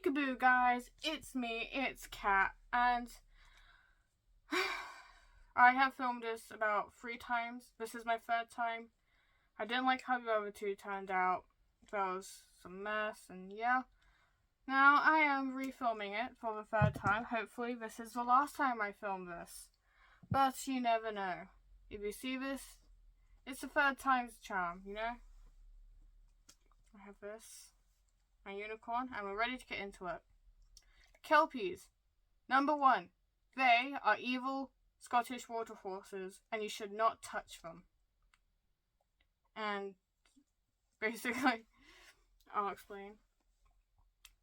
Peekaboo, guys, it's me, it's Kat, and I have filmed this about 3 times. This is my 3rd time. I didn't like how the other 2 turned out. There was some mess, and yeah. Now I am refilming it for the 3rd time. Hopefully this is the last time I film this. But you never know. If you see this, it's the 3rd time's charm, you know? I have this. My unicorn, and we're ready to get into it. Kelpies. Number 1. They are evil Scottish water horses, and you should not touch them. And basically, I'll explain.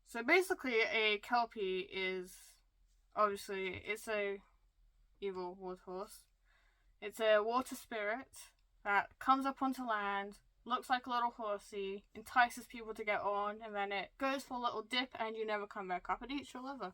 So basically, a Kelpie is, obviously, it's a evil water horse. It's a water spirit that comes up onto land, looks like a little horsey, entices people to get on, and then it goes for a little dip and you never come back up and eats your liver.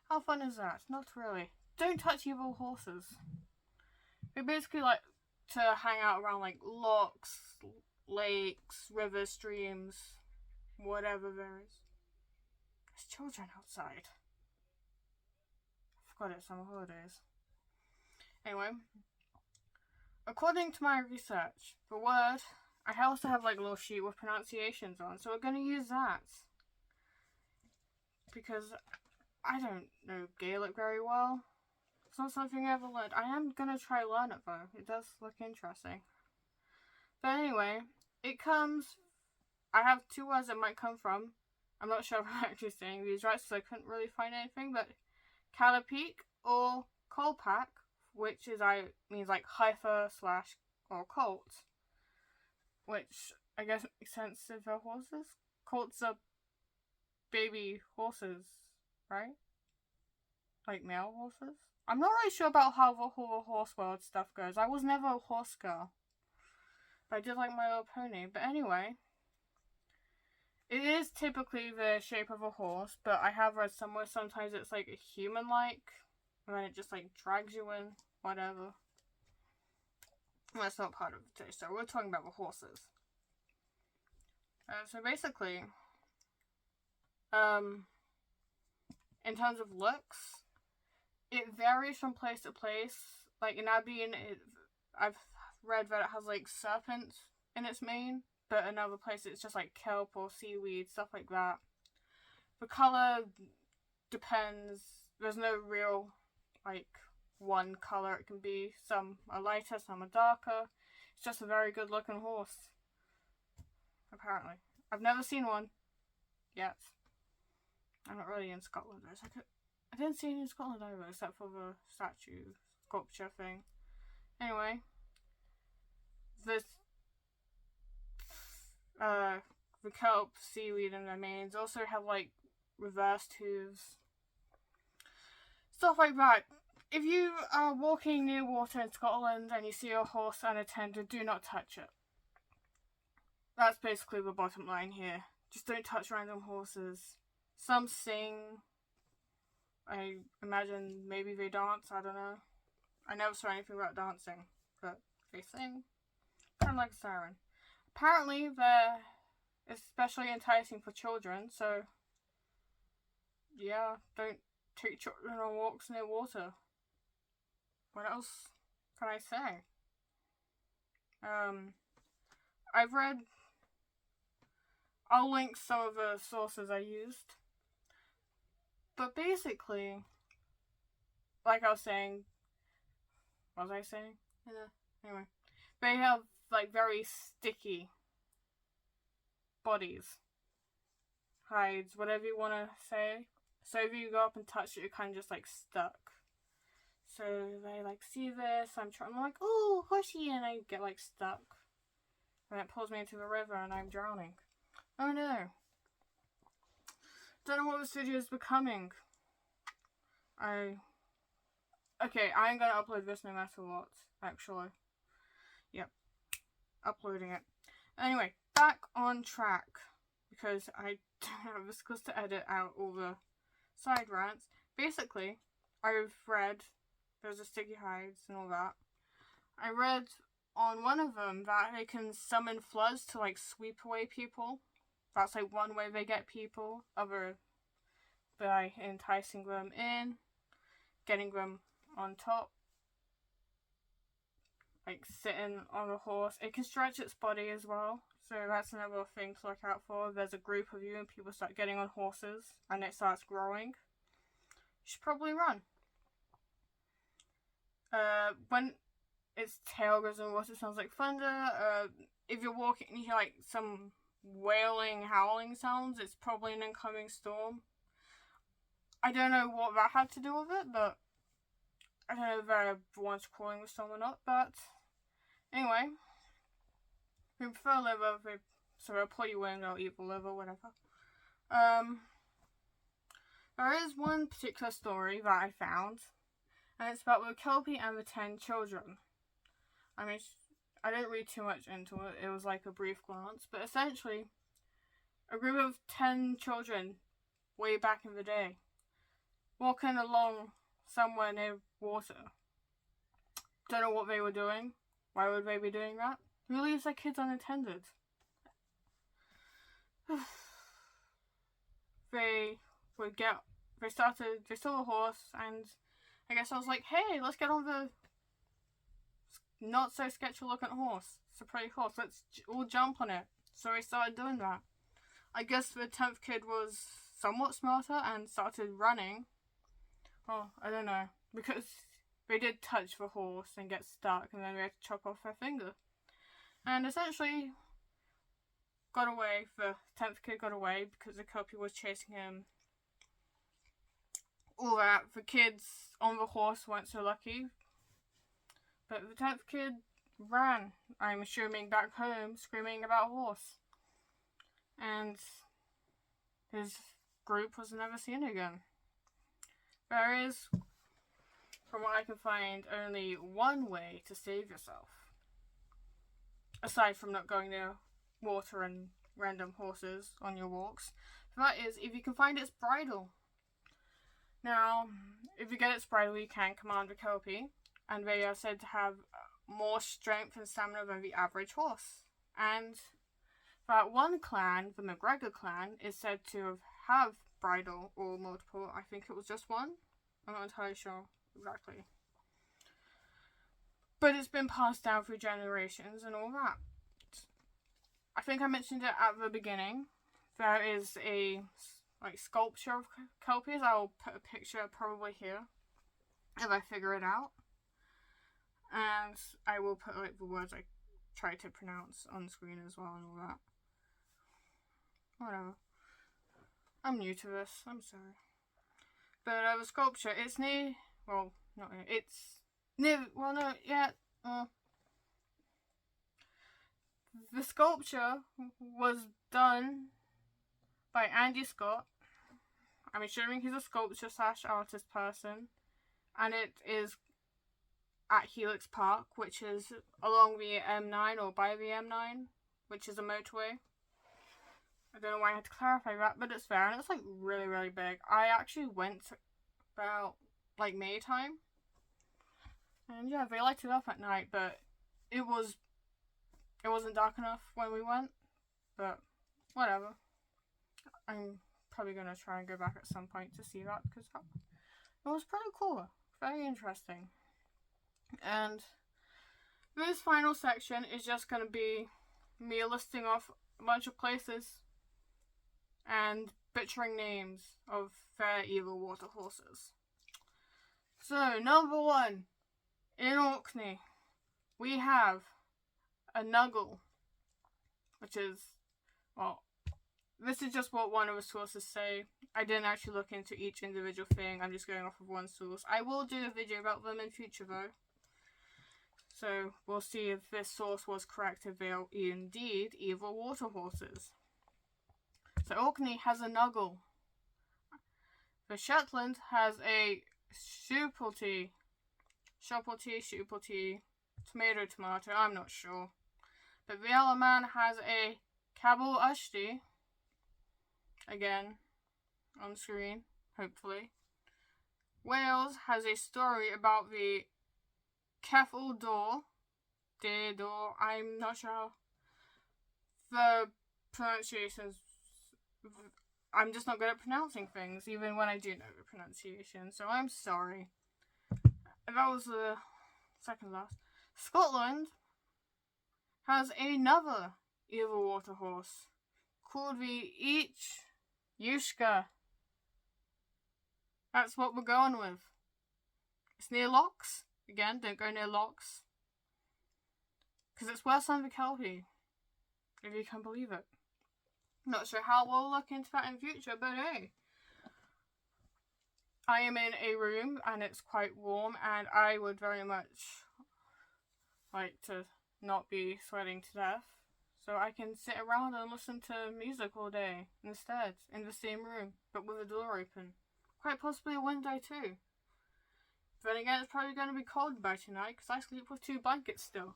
How fun is that? Not really. Don't touch evil horses. They basically like to hang out around like lochs, lakes, rivers, streams, whatever there is. There's children outside. I forgot it's summer holidays. Anyway, according to my research, the word, I also have like a little sheet with pronunciations on, so we're going to use that. Because I don't know Gaelic very well. It's not something I ever learned. I am going to try learn it though. It does look interesting. But anyway, it comes, I have 2 words it might come from. I'm not sure if I'm actually saying these right, so I couldn't really find anything, but Calapeak or Colpack, which is means like heifer / or colt. Which I guess makes sense if they're horses. Colts are baby horses, right? Like male horses? I'm not really sure about how the whole horse world stuff goes. I was never a horse girl. But I did like My Little Pony. But anyway, it is typically the shape of a horse, but I have read somewhere sometimes it's like a human-like, and then it just like drags you in, whatever. That's not part of the taste, so we're talking about the horses. So basically, in terms of looks, it varies from place to place. Like in Aberdeen, I've read that it has like serpents in its mane, but in other places it's just like kelp or seaweed, stuff like that. The colour depends. There's no real like one colour it can be. Some are lighter, some are darker. It's just a very good looking horse. Apparently. I've never seen one yet. I'm not really in Scotland though. I didn't see any in Scotland either, except for the statue sculpture thing. Anyway, the kelp, seaweed, and their manes also have like reversed hooves. Stuff like that. If you are walking near water in Scotland and you see a horse unattended, do not touch it. That's basically the bottom line here. Just don't touch random horses. Some sing. I imagine maybe they dance, I don't know. I never saw anything about dancing, but they sing. Kind of like a siren. Apparently they're especially enticing for children, so yeah, don't take children on walks near water. What else can I say? I've read, I'll link some of the sources I used. But basically, like I was saying, what was I saying? Anyway, they have like very sticky bodies, hides, whatever you want to say. So if you go up and touch it, you're kind of just like stuck. So they like see this, I'm like, oh, horsey, and I get like stuck. And it pulls me into the river and I'm drowning. Oh no. Don't know what this video is becoming. Okay, I'm gonna upload this no matter what, actually. Yep. Uploading it. Anyway, back on track. Because I don't have the skills to edit out all the side rants. Basically, I've read, there's the sticky hides and all that. I read on one of them that they can summon floods to like sweep away people. That's like one way they get people. by enticing them in, getting them on top, like sitting on a horse. It can stretch its body as well, so that's another thing to look out for. If there's a group of you and people start getting on horses and it starts growing, you should probably run. When its tail goes in the water, it sounds like thunder. If you're walking and you hear like some wailing, howling sounds, it's probably an incoming storm. I don't know what that had to do with it, but I don't know if everyone's calling the storm or not. But anyway, if you prefer liver, so they'll pull you in, they'll eat the liver, whatever. There is one particular story that I found, and it's about the Kelpie and the 10 children. I mean, I didn't read too much into it. It was like a brief glance. But essentially, a group of 10 children, way back in the day, walking along somewhere near water. Don't know what they were doing. Why would they be doing that? Who leaves their kids unattended? They saw a horse, and I guess I was like, hey, let's get on the not so sketchy looking horse. It's a pretty horse. Let's all jump on it. So I started doing that. I guess the 10th kid was somewhat smarter and started running. Oh, I don't know. Because they did touch the horse and get stuck, and then they had to chop off their finger. And essentially got away. The 10th kid got away because the Kelpie was chasing him. All that. The kids on the horse weren't so lucky. But the 10th kid ran, I'm assuming, back home, screaming about a horse. And his group was never seen again. There is, from what I can find, only one way to save yourself. Aside from not going near water and random horses on your walks. That is, if you can find its bridle. Now, if you get its bridle, you can command the Kelpie. And they are said to have more strength and stamina than the average horse. And that one clan, the McGregor clan, is said to have bridle or multiple. I think it was just one. I'm not entirely sure exactly. But it's been passed down through generations and all that. I think I mentioned it at the beginning. There is a sculpture of Kelpies. I will put a picture probably here if I figure it out. And I will put the words I try to pronounce on screen as well and all that. Whatever. I'm new to this. I'm sorry. But the sculpture, it's near... Well, not near. It's near... Well, no, yeah. The sculpture was done by Andy Scott. I'm assuming he's a sculpture / artist person. And it is at Helix Park, which is along the M9 or by the M9, which is a motorway. I don't know why I had to clarify that, but it's there, and it's really, really big. I actually went about May time, and yeah, they light it up at night, but it wasn't dark enough when we went, but whatever. I'm probably gonna try and go back at some point to see that, because it was pretty cool, very interesting. And this final section is just going to be me listing off a bunch of places and butchering names of fair evil water horses. So, number 1, in Orkney, we have a Nuggle, which is, well, this is just what one of the sources say. I didn't actually look into each individual thing, I'm just going off of one source. I will do a video about them in future though. So, we'll see if this source was correct, if they are indeed evil water horses. So, Orkney has a Nuggle. The Shetland has a Shupelty, tomato, I'm not sure. But the Isle of Man has a Cabal Ushti. Again, on screen, hopefully. Wales has a story about the Ceffyl Door. I'm not sure the pronunciations. I'm just not good at pronouncing things, even when I do know the pronunciation, so I'm sorry. And that was the second last. Scotland has another evil water horse called the Yushka. That's what we're going with. It's near Locks. Again, don't go near Locks. Because it's worse than the Kelpie. If you can believe it. Not sure how we'll look into that in future, but hey. I am in a room and it's quite warm, and I would very much like to not be sweating to death. So I can sit around and listen to music all day instead, in the same room, but with a door open. Quite possibly a window too. But then again, it's probably going to be cold by tonight because I sleep with 2 blankets still.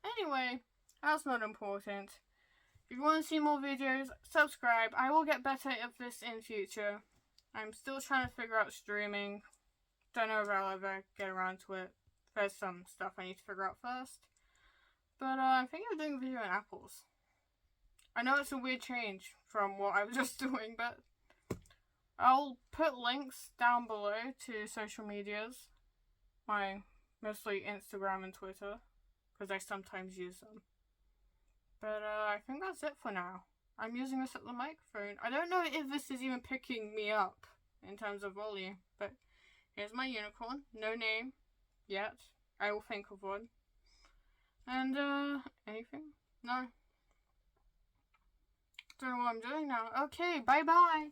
Anyway, that's not important. If you want to see more videos, subscribe. I will get better at this in future. I'm still trying to figure out streaming. Don't know if I'll ever get around to it. There's some stuff I need to figure out first. But I think I'm doing a video on apples. I know it's a weird change from what I was just doing, but I'll put links down below to social medias. My mostly Instagram and Twitter, because I sometimes use them. But I think that's it for now. I'm using this at the microphone. I don't know if this is even picking me up in terms of volume, but here's my unicorn. No name yet. I will think of one. And anything? No. Don't know what I'm doing now. Okay, bye bye.